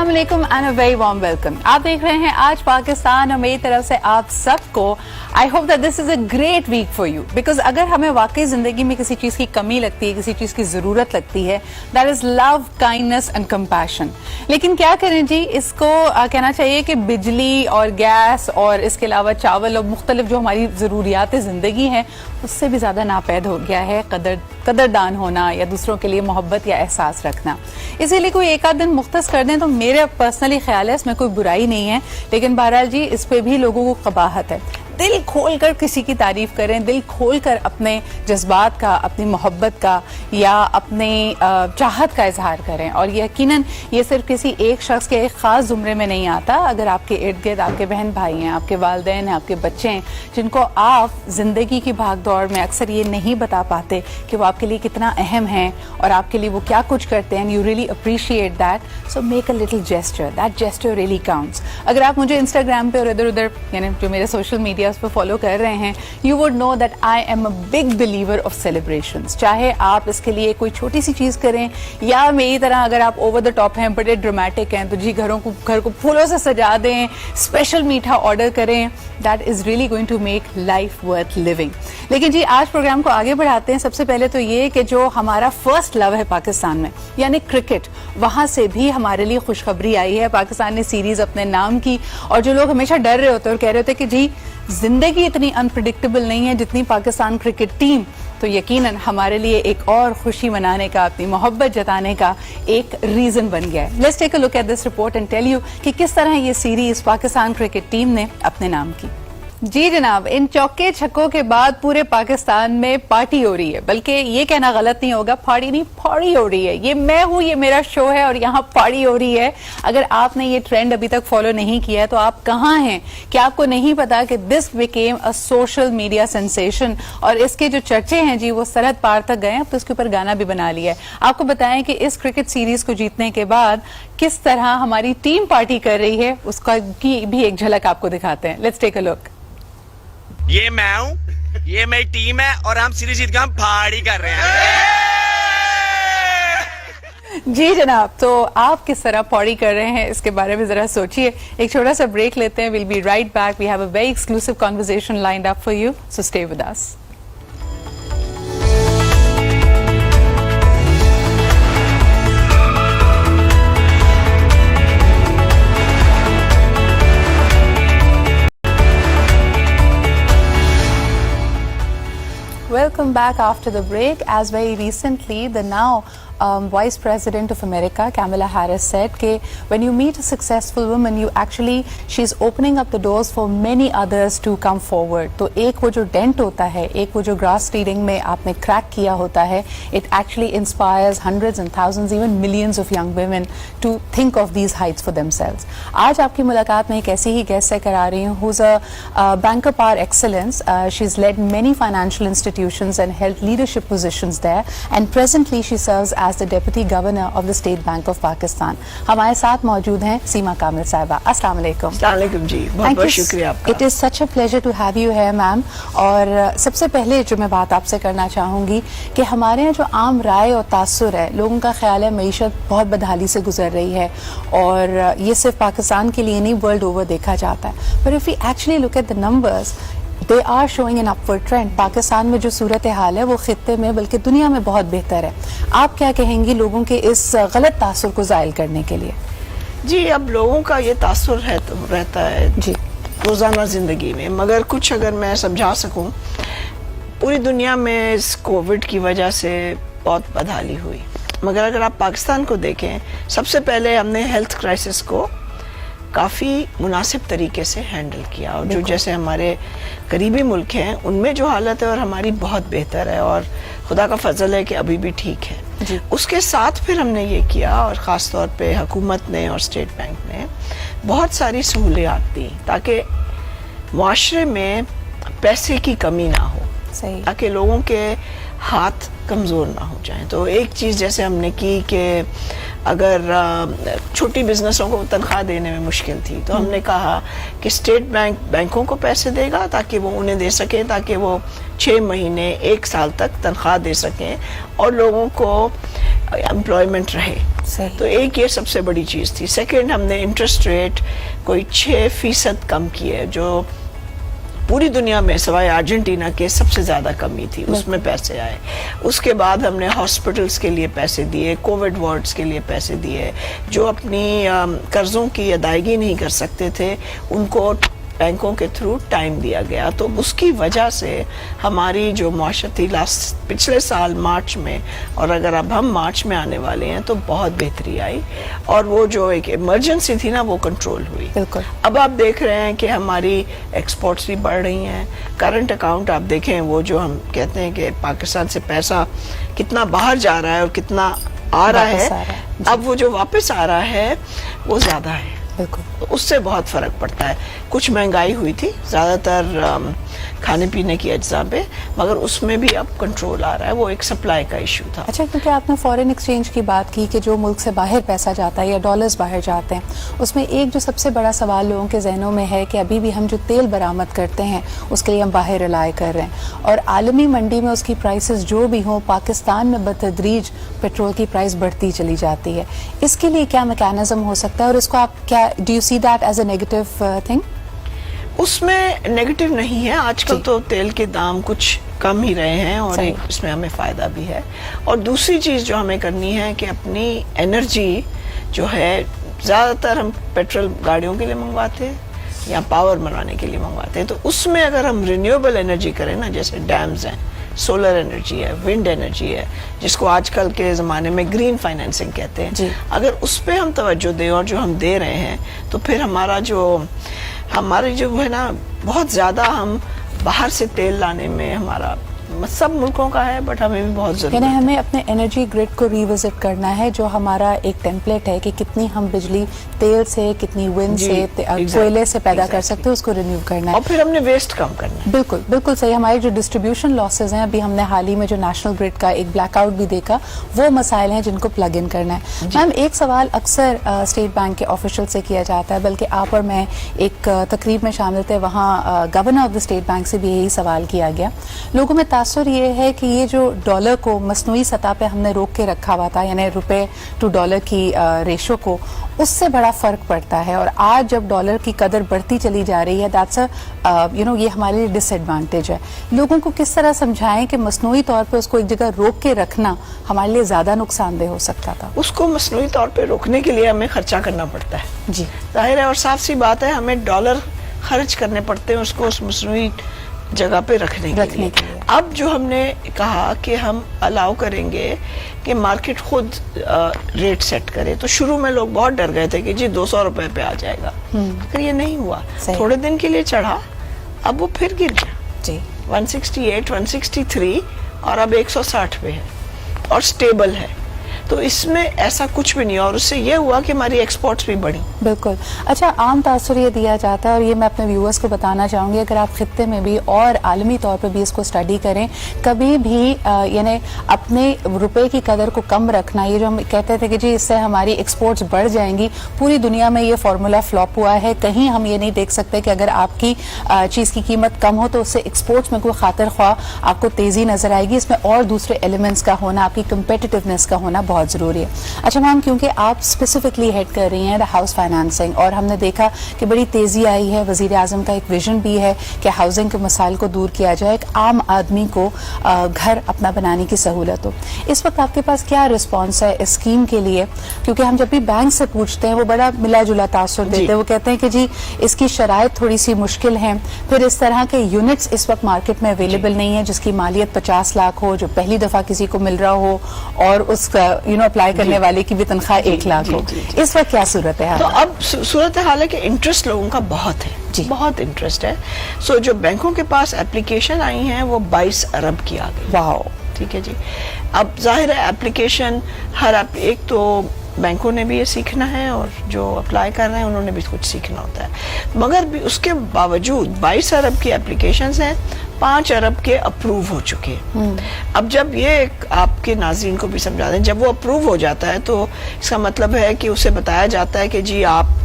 अस्सलाम वालेकुम and a very warm welcome. आप देख रहे हैं आज पाकिस्तान और मेरी तरफ से आप सबको I hope that this is a great week for you, because अगर हमें वाकई जिंदगी में किसी चीज की कमी लगती है, किसी चीज की जरूरत लगती है, that is love, kindness and compassion. लेकिन क्या करें जी, इसको कहना चाहिए कि बिजली और गैस और इसके अलावा चावल और मुख्तलिफ जो हमारी जरूरियात जिंदगी हैं उससे भी ज्यादा नापैद हो गया है कदरदान होना या दूसरों के लिए मोहब्बत या एहसास रखना। इसीलिए कोई एक आध दिन मुख्तस कर दें तो मेरा पर्सनली ख्याल है इसमें कोई बुराई नहीं है, लेकिन बहरहाल जी इस पे भी लोगों को कबाहत है। दिल खोल कर किसी की तारीफ करें, दिल खोल कर अपने जज्बात का, अपनी मोहब्बत का या अपने चाहत का इजहार करें। और यकीनन ये सिर्फ किसी एक शख्स के एक खास जुमरे में नहीं आता। अगर आपके इर्द गिर्द आपके बहन भाई हैं, आपके वालिदैन हैं, आपके बच्चे हैं जिनको आप जिंदगी की भाग दौड़ में अक्सर ये नहीं बता पाते कि वो आपके लिए कितना अहम है और आपके लिए वो क्या कुछ करते हैं, you really appreciate that, so make a little gesture, that gesture really counts. अगर आप मुझे इंस्टाग्राम पे और इधर उधर यानी जो मेरे सोशल मीडिया उस पर फॉलो कर रहे हैं, you would know that I am a big believer of celebrations. चाहे आप इसके लिए कोई छोटी सी चीज करें या मेरी तरह अगर आप ओवर द टॉप हैं, बड़े ड्रामेटिक हैं, तो जी घर को फूलों से सजा दें, स्पेशल मीठा ऑर्डर करें, that is really going to make life worth living. लेकिन जी आज प्रोग्राम को आगे बढ़ाते हैं। सबसे पहले तो ये कि जो हमारा फर्स्ट लव है पाकिस्तान में यानी क्रिकेट, वहां से भी हमारे लिए खुशखबरी आई है। पाकिस्तान ने सीरीज अपने नाम की और जो लोग हमेशा डर रहे होते और कह रहे होते कि जी जिंदगी इतनी अनप्रिडिक्टेबल नहीं है जितनी पाकिस्तान क्रिकेट टीम, तो यकीनन हमारे लिए एक और खुशी मनाने का, अपनी मोहब्बत जताने का एक रीजन बन गया है। Let's take a look at this report and tell you कि किस तरह ये सीरीज पाकिस्तान क्रिकेट टीम ने अपने नाम की। जी जनाब, इन चौके छक्कों के बाद पूरे पाकिस्तान में पार्टी हो रही है, बल्कि ये कहना गलत नहीं होगा, पार्टी नहीं फौड़ी हो रही है। ये मैं हूं, ये मेरा शो है और यहाँ पार्टी हो रही है। अगर आपने ये ट्रेंड अभी तक फॉलो नहीं किया है तो आप कहाँ हैं? क्या आपको नहीं पता कि this became a social media sensation और इसके जो चर्चे हैं जी वो सरहद पार तक गए। अब तो इसके ऊपर गाना भी बना लिया है। आपको बताएं कि इस क्रिकेट सीरीज को जीतने के बाद किस तरह हमारी टीम पार्टी कर रही है, उसका की भी एक झलक आपको दिखाते हैं। Let's take a look. ये मैं हूँ, ये मेरी टीम है और हम सीरीज जीत के हम पार्टी कर रहे हैं। जी जनाब, तो आप किस तरह पार्टी कर रहे हैं इसके बारे में जरा सोचिए। एक छोटा सा ब्रेक लेते हैं। Will be right back. We have a very exclusive conversation lined up for you, so stay with us. Welcome back after the break. As very recently, the now Vice President of America, Kamala Harris, said that when you meet a successful woman, she's opening up the doors for many others to come forward. तो एक वो जो dent होता है, एक वो जो grass reading में आपने crack किया होता है, it actually inspires hundreds and thousands, even millions of young women to think of these heights for themselves. आज आपकी मुलाकात में एक ऐसी ही guest से करा रही हूँ, who's a banker par excellence. She's led many financial institutions and held leadership positions there, and presently she serves as the Deputy Governor of the State Bank of Pakistan. हमारे साथ मौजूद हैं सीमा कामिल साहिबा। अस्सलाम वालेकुम। अस्सलाम वालेकुम जी, बहुत बहुत शुक्रिया आपका। It is such a pleasure to have you here, ma'am. और सबसे पहले जो मैं बात आपसे करना चाहूँगी कि हमारे यहाँ जो आम राय और तासुर है, लोगों का ख्याल है मईशत बहुत बदहाली से गुजर रही है और ये सिर्फ पाकिस्तान के लिए नहीं, वर्ल्ड ओवर देखा जाता है। But if we actually look at the numbers, they are showing an upward trend. Pakistan में जो सूरत हाल है वो खित्ते में बल्कि दुनिया में बहुत बेहतर है। आप क्या कहेंगी लोगों के इस गलत तासुर को ज़ाइल करने के लिए? जी, अब लोगों का ये तासुर है तो रहता है जी रोज़ाना ज़िंदगी में, मगर कुछ अगर मैं समझा सकूं, पूरी दुनिया में इस कोविड की वजह से बहुत बदहाली हुई, मगर अगर आप पाकिस्तान को देखें, सबसे पहले हमने हेल्थ क्राइसिस को काफ़ी मुनासिब तरीके से हैंडल किया और जो जैसे हमारे करीबी मुल्क हैं उनमें जो हालत है और हमारी बहुत बेहतर है और खुदा का फजल है कि अभी भी ठीक है। उसके साथ फिर हमने ये किया और ख़ास तौर पे हुकूमत ने और स्टेट बैंक ने बहुत सारी सहूलियात दी ताकि मुआशरे में पैसे की कमी ना हो, ताकि लोगों के हाथ कमज़ोर ना हो जाएं। तो एक चीज़ जैसे हमने की कि अगर छोटी बिजनेसों को तनख्वाह देने में मुश्किल थी तो हमने कहा कि स्टेट बैंक बैंकों को पैसे देगा ताकि वो उन्हें दे सकें, ताकि वो 6 महीने 1 साल तक तनख्वाह दे सकें और लोगों को एम्प्लॉयमेंट रहे। सही। तो एक ये सबसे बड़ी चीज थी। सेकंड, हमने इंटरेस्ट रेट कोई 6% कम की है, जो पूरी दुनिया में सिवाय अर्जेंटीना के सबसे ज्यादा कमी थी, उसमें पैसे आए। उसके बाद हमने हॉस्पिटल्स के लिए पैसे दिए, कोविड वार्ड्स के लिए पैसे दिए, जो अपनी कर्जों की अदायगी नहीं कर सकते थे उनको बैंकों के थ्रू टाइम दिया गया। तो उसकी वजह से हमारी जो मुआशरती पिछले साल मार्च में, और अगर अब हम मार्च में आने वाले हैं, तो बहुत बेहतरी आई, और वो जो एक इमरजेंसी थी ना, वो कंट्रोल हुई। बिल्कुल। अब आप देख रहे हैं कि हमारी एक्सपोर्ट्स भी बढ़ रही हैं। करंट अकाउंट आप देखें, वो जो हम कहते हैं कि पाकिस्तान से पैसा कितना बाहर जा रहा है और कितना आ रहा है, अब वो जो वापस आ रहा है वो ज्यादा है। बिल्कुल। उससे बहुत फर्क पड़ता है। कुछ महंगाई हुई थी ज्यादातर खाने पीने की अज्जा पे, मगर उसमें भी अब कंट्रोल आ रहा है। वो एक सप्लाई का इशू था। अच्छा, क्योंकि आपने फॉरेन एक्सचेंज की बात की कि जो मुल्क से बाहर पैसा जाता है या डॉलर्स बाहर जाते हैं, उसमें एक जो सबसे बड़ा सवाल लोगों के जहनों में है कि अभी भी हम जो तेल बरामद करते हैं उसके लिए हम बाहर रिलाय कर रहे हैं, और आलमी मंडी में उसकी प्राइसेस जो भी हों, पाकिस्तान में बतदरीज पेट्रोल की प्राइस बढ़ती चली जाती है। इसके लिए क्या मैकेनिज्म हो सकता है, और इसको आप क्या, do you see that as a negative thing? उसमें नेगेटिव नहीं है। आजकल तो तेल के दाम कुछ कम ही रहे हैं, और सही। इसमें हमें फायदा भी है। और दूसरी चीज जो हमें करनी है कि अपनी एनर्जी जो है, ज्यादातर हम पेट्रोल गाड़ियों के लिए मंगवाते हैं या पावर बनाने के लिए मंगवाते हैं, तो उसमें अगर हम रिन्यूएबल एनर्जी करें ना, जैसे डैम्स हैं, सोलर एनर्जी है, विंड एनर्जी है, जिसको आजकल के ज़माने में ग्रीन फाइनेंसिंग कहते हैं, अगर उस पर हम तवज्जो दें, और जो हम दे रहे हैं, तो फिर हमारी जो है ना, बहुत ज़्यादा हम बाहर से तेल लाने में हमारा सब मुल्कों का है, बट हमें भी बहुत जरूरत है। हमें अपने एनर्जी ग्रिड को रिविजिट करना है, जो हमारा एक टेम्पलेट है कि कितनी हम बिजली तेल से, कितनी विंड से, कोयले से पैदा कर सकते हैं, उसको रिन्यू करना है, और फिर हमने वेस्ट कम करना है। बिल्कुल बिल्कुल सही। हमारे जो डिस्ट्रीब्यूशन लॉसेज हैं, अभी हमने हाल ही में जो नेशनल ग्रिड का एक ब्लैकआउट भी देखा, वो मसाइल हैं जिनको प्लग इन करना है। मैम, एक सवाल अक्सर स्टेट बैंक के ऑफिशियल से किया जाता है, बल्कि आप और मैं एक तकरीब में शामिल थे, वहाँ governor of the state bank से भी यही सवाल किया गया। लोगों में तासुर ये है कि ये जो डॉलर को मसनूई सतह पे हमने रोक के रखा हुआ था, यानी रुपए टू डॉलर की रेशो को, उससे बड़ा फर्क पड़ता है, और आज जब डॉलर की कदर बढ़ती चली जा रही है, दैट्स ये हमारे लिए डिसएडवांटेज है। लोगों को किस तरह समझाएं कि मसनूई तौर पे उसको एक जगह रोक के रखना हमारे लिए ज्यादा नुकसानदेह हो सकता था? उसको मसनूई तौर पे रोकने के लिए हमें खर्चा करना पड़ता है, जी जाहिर है, और साफ सी बात है, हमें डॉलर खर्च करने पड़ते हैं उसको उस मसनूई जगह पे रखने के लिए। अब जो हमने कहा कि हम अलाउ करेंगे कि मार्केट खुद रेट सेट करे, तो शुरू में लोग बहुत डर गए थे कि जी 200 रुपए पे आ जाएगा, फिर ये नहीं हुआ। थोड़े दिन के लिए चढ़ा, अब वो फिर गिर गया जी 168, 163, और अब 160 पे है, और स्टेबल है। तो इसमें ऐसा कुछ भी नहीं, और उससे ये हुआ कि हमारी एक्सपोर्ट्स भी बढ़ी। बिल्कुल। अच्छा, आम तासुर ये दिया जाता है, और ये मैं अपने व्यूअर्स को बताना चाहूँगी, अगर आप खित्ते में भी और आलमी तौर पे भी इसको स्टडी करें, कभी भी यानी अपने रुपए की कदर को कम रखना, ये जो हम कहते थे कि जी इससे हमारी एक्सपोर्ट्स बढ़ जाएंगी, पूरी दुनिया में ये फार्मूला फ्लॉप हुआ है। कहीं हम ये नहीं देख सकते कि अगर आपकी चीज़ की कीमत कम हो तो उससे एक्सपोर्ट्स में कोई खातिर ख्वाह आपको तेज़ी नजर आएगी। इसमें और दूसरे एलिमेंट्स का होना, आपकी कंपेटिटिवनेस का होना बहुत ज़रूरी है। अच्छा मैम, क्योंकि आप स्पेसिफिकली हेड कर रही हैं द हाउस फाइनेंसिंग, और हमने देखा कि बड़ी तेज़ी आई है, वज़ीर आज़म का एक विजन भी है कि हाउसिंग के मसाइल को दूर किया जाए, एक आम आदमी को घर अपना बनाने की सहूलत हो। इस वक्त आपके पास क्या रिस्पॉन्स है इस स्कीम के लिए? क्योंकि हम जब भी बैंक से पूछते हैं वो बड़ा मिला जुला तासुर देते हैं, वो कहते हैं कि जी इसकी शराइत थोड़ी सी मुश्किल है, फिर इस तरह के यूनिट्स इस वक्त मार्केट में अवेलेबल नहीं है जिसकी मालियत 50 लाख हो, जो पहली दफा किसी को मिल रहा हो, और उसका अप्लाई करने वाले की भी तनख्वाह 1 लाख हो। इस वक्त क्या सूरत है? तो अब सूरत हाल है कि इंटरेस्ट लोगों का बहुत है जी, बहुत इंटरेस्ट है। सो जो बैंकों के पास एप्लीकेशन आई हैं वो 22 अरब की आ गई। वाओ, ठीक है जी। अब जाहिर है एप्लीकेशन एक तो बैंकों ने भी ये सीखना है, और जो अप्लाई कर रहे हैं उन्होंने भी कुछ सीखना होता है, मगर भी उसके बावजूद 22 अरब की एप्लीकेशंस हैं, 5 अरब के अप्रूव हो चुके हैं। अब जब ये आपके नाज़रीन को भी समझा दें, जब वो अप्रूव हो जाता है तो इसका मतलब है कि उसे बताया जाता है कि जी आप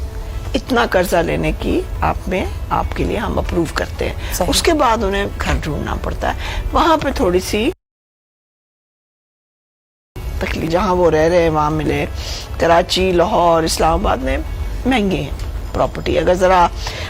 इतना कर्जा लेने की आपके लिए हम अप्रूव करते हैं। उसके बाद उन्हें घर ढूंढना पड़ता है, वहां पे थोड़ी सी तकलीफ کہ جہاں وہ رہ رہے ہیں وہاں ملے. کراچی، لاہور، اسلام آباد میں مہنگی ہیں پراپرٹی. اگر ذرا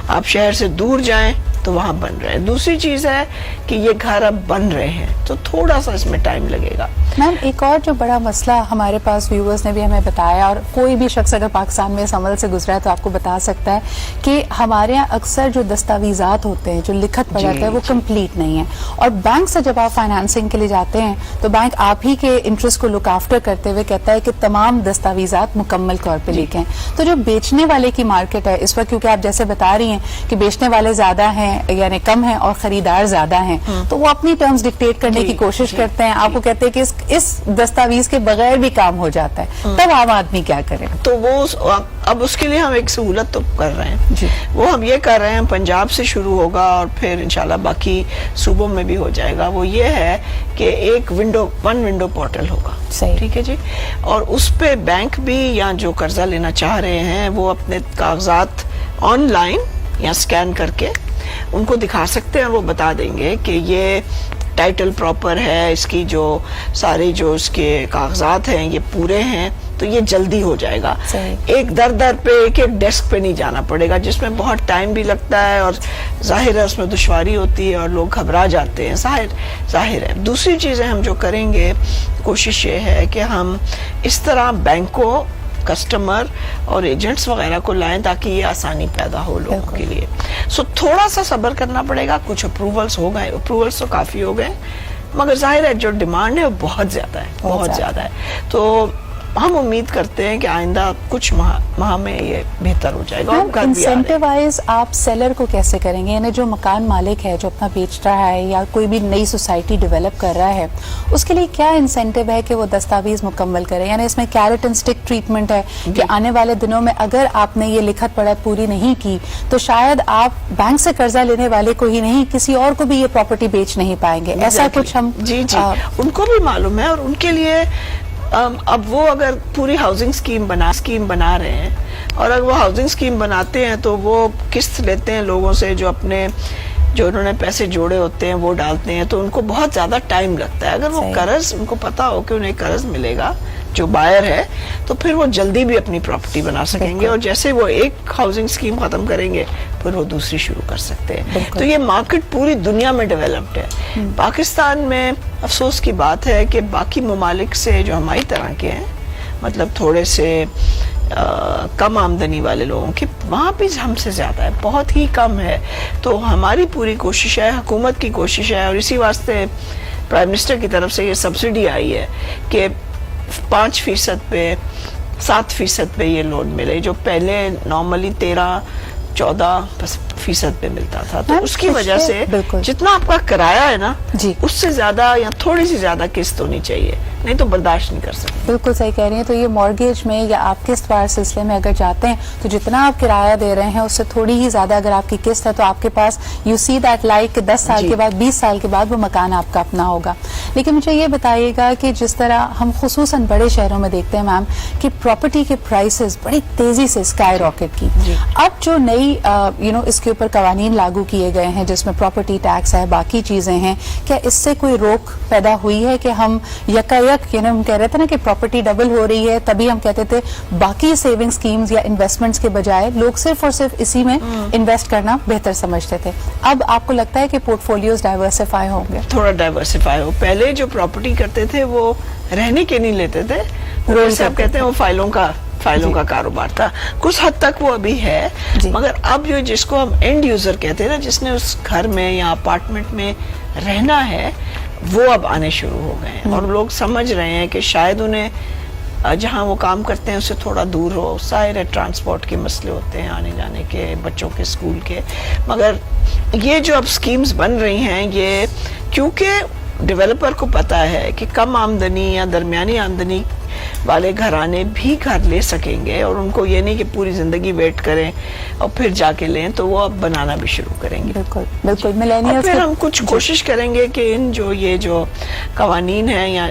آپ شہر سے دور جائیں تو وہاں بن رہے ہیں. دوسری چیز ہے کہ یہ گھر اب بن رہے ہیں تو تھوڑا سا اس میں ٹائم لگے گا. میم ایک اور جو بڑا مسئلہ ہمارے پاس ویورز نے بھی ہمیں بتایا، اور کوئی بھی شخص اگر پاکستان میں اس عمل سے گزرا ہے تو آپ کو بتا سکتا ہے کہ ہمارے یہاں اکثر جو دستاویزات ہوتے ہیں، جو لکھت پڑھت ہے، وہ کمپلیٹ نہیں ہے. اور بینک سے جب آپ فائنانسنگ کے لیے جاتے ہیں تو بینک آپ ہی کے انٹرسٹ کو لک آفٹر کرتے ہوئے کہتا ہے کہ تمام دستاویزات مکمل طور پہ لکھیں. تو جو بیچنے والے کی مارکیٹ ہے اس وقت، کیونکہ آپ جیسے بتا رہی ہیں کہ بیچنے والے زیادہ ہیں یعنی کم ہیں اور خریدار زیادہ ہیں، تو وہ اپنی ٹرمز ڈکٹیٹ کرنے کی کوشش کرتے ہیں. آپ کو کہتے ہیں کہ اس دستاویز کے بغیر بھی کام ہو جاتا ہے، تب عام آدمی کیا کرے؟ تو وہ اب اس کے لیے ہم ایک سہولت تو کر رہے ہیں. وہ ہم یہ کر رہے ہیں، پنجاب سے شروع ہوگا اور پھر انشاءاللہ باقی صوبوں میں بھی ہو جائے گا. وہ یہ ہے کہ ایک ون ونڈو پورٹل ہوگا. ٹھیک ہے جی. اور اس پہ بینک بھی یا جو قرضہ لینا چاہ رہے ہیں وہ اپنے کاغذات آن لائن یا اسکین کر کے ان کو دکھا سکتے ہیں اور وہ بتا دیں گے کہ یہ ٹائٹل پراپر ہے، اس کی جو سارے جو اس کے کاغذات ہیں یہ پورے ہیں، تو یہ جلدی ہو جائے گا. ایک در پہ ایک ڈیسک پہ نہیں جانا پڑے گا جس میں بہت ٹائم بھی لگتا ہے اور ظاہر ہے اس میں دشواری ہوتی ہے اور لوگ گھبرا جاتے ہیں. ظاہر ہے. دوسری چیزیں ہم جو کریں گے، کوشش یہ ہے کہ ہم اس طرح بینکوں، کسٹمر اور ایجنٹس وغیرہ کو لائیں تاکہ یہ آسانی پیدا ہو لوگوں کے لیے. تھوڑا سا صبر کرنا پڑے گا. کچھ اپروولس ہو گئے، اپروولس تو کافی ہو گئے، مگر ظاہر ہے جو ڈیمانڈ ہے وہ بہت زیادہ ہے، بہت زیادہ ہے. تو ہم امید کرتے ہیں کہ آئندہ کچھ ماہ میں یہ بہتر ہو جائے گا. انسینٹیوائز آپ سیلر کو کیسے کریں گے؟ یعنی جو مکان مالک ہے جو اپنا بیچ رہا ہے یا کوئی بھی نئی سوسائٹی ڈیولپ کر رہا ہے، اس کے لیے کیا انسینٹیو ہے کہ وہ دستاویز مکمل کرے؟ یعنی اس میں کیرٹ اینڈ اسٹک ٹریٹمنٹ ہے کہ آنے والے دنوں میں اگر آپ نے یہ لکھت پڑھت پوری نہیں کی تو شاید آپ بینک سے قرضہ لینے والے کو ہی نہیں کسی اور کو بھی یہ پراپرٹی بیچ نہیں پائیں گے. ایسا کچھ ہم جی ان کو بھی معلوم ہے. اور ان کے لیے اب وہ اگر پوری ہاؤسنگ اسکیم بنا رہے ہیں اور اگر وہ ہاؤسنگ اسکیم بناتے ہیں تو وہ قسط لیتے ہیں لوگوں سے جو انہوں نے پیسے جوڑے ہوتے ہیں وہ ڈالتے ہیں، تو ان کو بہت زیادہ ٹائم لگتا ہے. اگر وہ قرض ان کو پتا ہو کہ انہیں قرض ملے گا جو بائر ہے تو پھر وہ جلدی بھی اپنی پراپرٹی بنا سکیں گے. اور جیسے وہ ایک ہاؤسنگ اسکیم ختم کریں گے پھر وہ دوسری شروع کر سکتے ہیں. تو یہ مارکیٹ پوری دنیا میں ڈیولپڈ ہے. پاکستان میں افسوس کی بات ہے کہ باقی ممالک سے جو ہماری طرح کے ہیں، مطلب تھوڑے سے کم آمدنی والے لوگوں کی، وہاں بھی ہم سے زیادہ ہے، بہت ہی کم ہے. تو ہماری پوری کوشش ہے، حکومت کی کوشش ہے، اور اسی واسطے پرائم منسٹر کی طرف سے یہ سبسڈی آئی ہے کہ 5% پہ 7% پہ یہ لون ملے، جو پہلے نارملی 13-14% پہ ملتا تھا. تو اس کی وجہ سے جتنا آپ کا کرایہ ہے نا اس سے زیادہ یا تھوڑی سی زیادہ قسط ہونی چاہیے، نہیں تو برداشت نہیں کر سکتے. بالکل صحیح کہہ رہی ہیں. تو یہ مارگیج میں یا آپ قسط وار سلسلے میں اگر جاتے ہیں تو جتنا آپ کرایہ دے رہے ہیں اس سے تھوڑی ہی زیادہ اگر آپ کی قسط ہے تو آپ کے پاس یو سی دیٹ لائک کہ 10 سال کے بعد 20 سال کے بعد وہ مکان آپ کا اپنا ہوگا. لیکن مجھے یہ بتائیے گا کہ جس طرح ہم خصوصاً بڑے شہروں میں دیکھتے ہیں میم کہ پراپرٹی کے پرائسز بڑی تیزی سے اسکائی راکٹ کی. اب جو نئی اس کے اوپر قوانین لاگو کیے گئے ہیں جس میں پراپرٹی ٹیکس ہے، باقی چیزیں ہیں، کیا اس سے کوئی روک پیدا ہوئی ہے کہ ہم یکایک ہم کہہ رہے تھے نا کہ پراپرٹی ڈبل ہو رہی ہے، تبھی ہم کہتے تھے باقی سیونگ سکیمز یا انویسٹمنٹس کے بجائے لوگ صرف اور صرف اسی میں انویسٹ کرنا بہتر سمجھتے تھے. اب آپ کو لگتا ہے کہ پورٹ فولیوز ڈائیورسفائی ہوں گے؟ تھوڑا ڈائیورسفائی ہو. پہلے جو پراپرٹی کرتے تھے وہ رہنے کے نہیں لیتے تھے، جیسے آپ کہتے ہیں وہ فائلوں کا کاروبار تھا. کچھ حد تک وہ ابھی ہے، مگر اب جو جس کو ہم اینڈ یوزر کہتے ہیں نا، جس نے اس گھر میں یا اپارٹمنٹ میں رہنا ہے، وہ اب آنے شروع ہو گئے ہیں. اور لوگ سمجھ رہے ہیں کہ شاید انہیں جہاں وہ کام کرتے ہیں اس سے تھوڑا دور ہو. ظاہر ہے ٹرانسپورٹ کے مسئلے ہوتے ہیں، آنے جانے کے، بچوں کے اسکول کے، مگر یہ جو اب سکیمز بن رہی ہیں یہ کیونکہ ڈیولپر کو پتا ہے کہ کم آمدنی یا درمیانی آمدنی والے گھرانے بھی گھر لے سکیں گے، اور ان کو یہ نہیں کہ پوری زندگی ویٹ کریں اور پھر جا کے لیں، تو وہ اب بنانا بھی شروع کریں گے. بالکل. ملینیلز پھر ہم کچھ کوشش کریں گے کہ یہ جو قوانین ہیں یا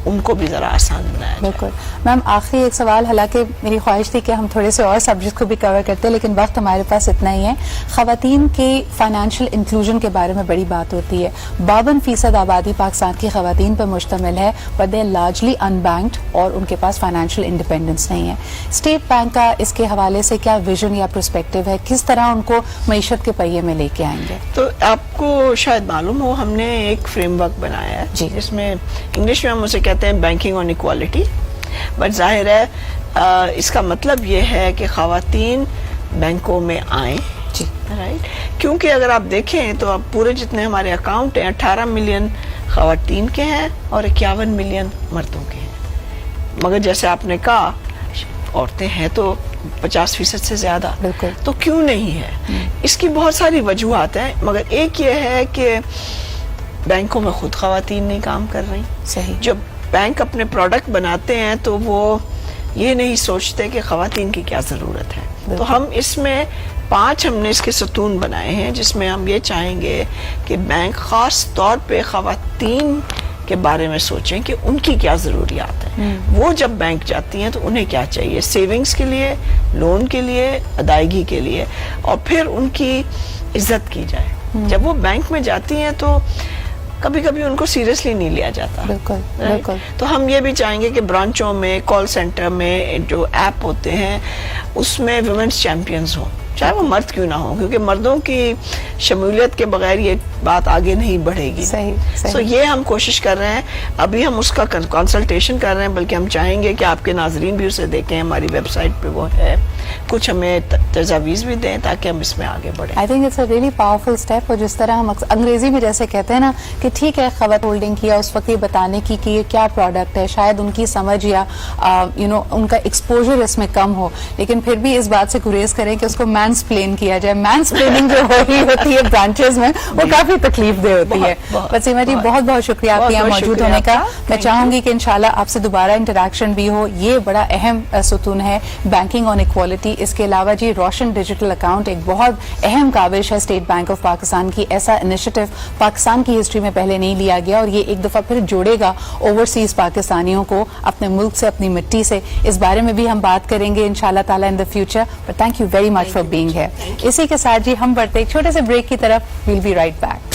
ان کو بھی ذرا آسان بنایا جائے. بالکل. میم آخری ایک سوال، حالانکہ میری خواہش تھی کہ ہم تھوڑے سے اور سبجیکٹ کو بھی کور کرتے ہیں لیکن وقت ہمارے پاس اتنا ہی ہے. خواتین کی فائنینشیل انکلوژن کے بارے میں بڑی بات ہوتی ہے. 52% آبادی پاکستان کی خواتین پر مشتمل ہے، but they largely in banked اور اور ان کے پاس فائنینشیل انڈیپینڈنس نہیں ہے. اسٹیٹ بینک کا اس کے حوالے سے کیا ویژن یا پرسپیکٹو ہے, کس طرح ان کو معیشت کے پہیے میں لے کے آئیں گے؟ تو آپ کو شاید معلوم ہو ہم نے ایک فریم ورک بنایا ہے جی. جس میں انگلش میں ہم اسے کہتے ہیں بینکنگ آن ایکوالٹی. بٹ ظاہر ہے اس کا مطلب یہ ہے کہ خواتین بینکوں میں آئیں. جی رائٹ, کیونکہ اگر آپ دیکھیں تو اب پورے جتنے ہمارے اکاؤنٹ ہیں 18 ملین خواتین کے ہیں اور 51 ملین مردوں کے ہیں. مگر جیسے آپ نے کہا عورتیں ہیں تو 50% سے زیادہ. بالکل. تو کیوں نہیں ہے؟ اس کی بہت ساری وجوہات ہیں, مگر ایک یہ ہے کہ بینکوں میں خود خواتین نہیں کام کر رہی. صحیح. جب بینک اپنے پروڈکٹ بناتے ہیں تو وہ یہ نہیں سوچتے کہ خواتین کی کیا ضرورت ہے. تو ہم اس میں 5 ہم نے اس کے ستون بنائے ہیں جس میں ہم یہ چاہیں گے کہ بینک خاص طور پہ خواتین کے بارے میں سوچیں کہ ان کی کیا ضروریات ہیں. وہ جب بینک جاتی ہیں تو انہیں کیا چاہیے, سیونگز کے لیے, لون کے لیے, ادائیگی کے لیے, اور پھر ان کی عزت کی جائے. جب وہ بینک میں جاتی ہیں تو کبھی کبھی ان کو سیریسلی نہیں لیا جاتا. بالکل بالکل. تو ہم یہ بھی چاہیں گے کہ برانچوں میں, کال سینٹر میں جو ایپ ہوتے ہیں اس میں ویمنس چیمپئنز ہوں, چاہے وہ مرد کیوں نہ ہوں, کیونکہ مردوں کی شمولیت کے بغیر یہ بات آگے نہیں بڑھے گی. صحیح. سو یہ ہم کوشش کر رہے ہیں. ابھی ہم اس کا کنسلٹیشن کر رہے ہیں, بلکہ ہم چاہیں گے کہ آپ کے ناظرین بھی اسے دیکھیں. ہماری ویب سائٹ پہ وہ ہے, کچھ ہمیں تجاویز بھی دیں تاکہ ہم اس میں آگے بڑھیں. I think it's a really powerful step. اور جس طرح ہم انگریزی میں جیسے کہتے ہیں نا کہ ٹھیک ہے خوات ہولڈنگ کیا, اس وقت یہ بتانے کی کہ یہ کیا پروڈکٹ ہے, شاید ان کی سمجھ یا ان کا ایکسپوجر اس میں کم ہو, لیکن پھر بھی اس بات سے گریز کریں کہ اس کو مینس پلین کیا جائے. مینس پلیننگ جو ہو رہی ہوتی ہے برانچز میں وہ کافی تکلیف دہ ہوتی ہے. وسیمہ جی بہت بہت شکریہ آپ کے یہاں موجود ہونے کا. میں چاہوں گی کہ انشاءاللہ آپ سے دوبارہ انٹریکشن بھی ہو. یہ بڑا اہم ستون ہے بینکنگ آن ایکوالٹی. اس کے علاوہ جی روشن ڈیجیٹل اکاؤنٹ ایک بہت اہم کاوش ہے اسٹیٹ بینک آف پاکستان کی. ایسا انیشیٹو پاکستان کی ہسٹری میں پہلے نہیں لیا گیا, اور یہ ایک دفعہ پھر جوڑے گا اوورسیز پاکستانیوں کو اپنے ملک سے, اپنی مٹی سے. اس بارے میں بھی ہم بات کریں گے انشاءاللہ تعالیٰ in the future. But thank you very much for being here. اسی کے ساتھ جی ہم بڑھتے ایک چھوٹے سے بریک کی طرف. We'll be right back.